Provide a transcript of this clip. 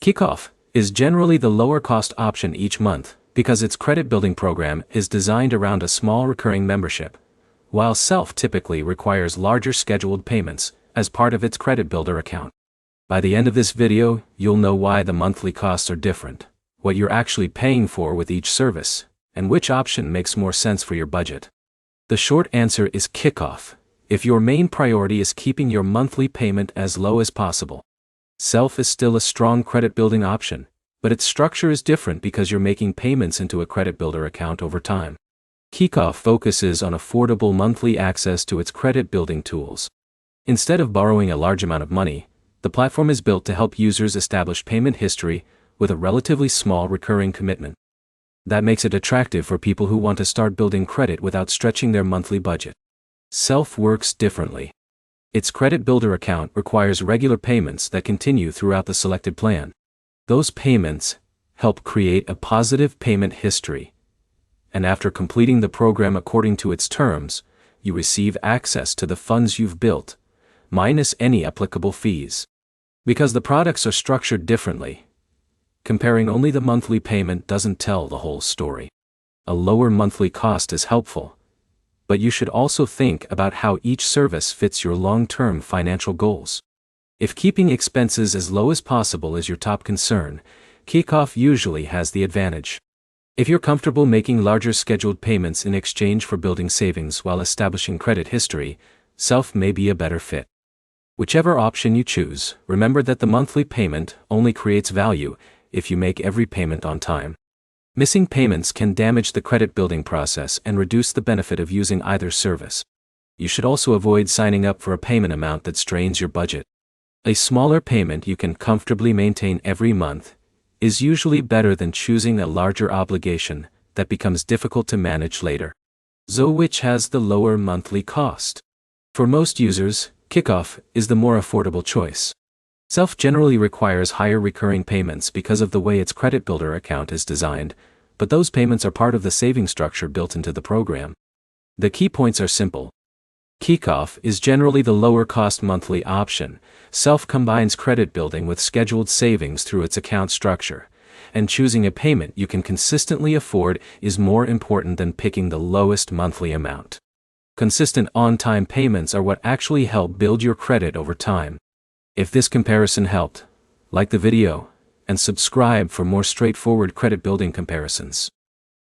Kikoff is generally the lower-cost option each month because its credit-building program is designed around a small recurring membership, while Self typically requires larger scheduled payments as part of its credit builder account. By the end of this video, you'll know why the monthly costs are different, what you're actually paying for with each service, and which option makes more sense for your budget. The short answer is Kikoff, if your main priority is keeping your monthly payment as low as possible. Self is still a strong credit-building option, but its structure is different because you're making payments into a credit builder account over time. Kikoff focuses on affordable monthly access to its credit-building tools. Instead of borrowing a large amount of money, the platform is built to help users establish payment history with a relatively small recurring commitment. That makes it attractive for people who want to start building credit without stretching their monthly budget. Self works differently. Its credit builder account requires regular payments that continue throughout the selected plan. Those payments help create a positive payment history, and after completing the program according to its terms, you receive access to the funds you've built, minus any applicable fees. Because the products are structured differently, comparing only the monthly payment doesn't tell the whole story. A lower monthly cost is helpful, but you should also think about how each service fits your long-term financial goals. If keeping expenses as low as possible is your top concern, Kikoff usually has the advantage. If you're comfortable making larger scheduled payments in exchange for building savings while establishing credit history, Self may be a better fit. Whichever option you choose, remember that the monthly payment only creates value if you make every payment on time. Missing payments can damage the credit building process and reduce the benefit of using either service. You should also avoid signing up for a payment amount that strains your budget. A smaller payment you can comfortably maintain every month is usually better than choosing a larger obligation that becomes difficult to manage later. So which has the lower monthly cost? For most users, Kikoff is the more affordable choice. Self generally requires higher recurring payments because of the way its credit builder account is designed, but those payments are part of the saving structure built into the program. The key points are simple. Kikoff is generally the lower-cost monthly option. Self combines credit building with scheduled savings through its account structure, and choosing a payment you can consistently afford is more important than picking the lowest monthly amount. Consistent on-time payments are what actually help build your credit over time. If this comparison helped, like the video, and subscribe for more straightforward credit building comparisons.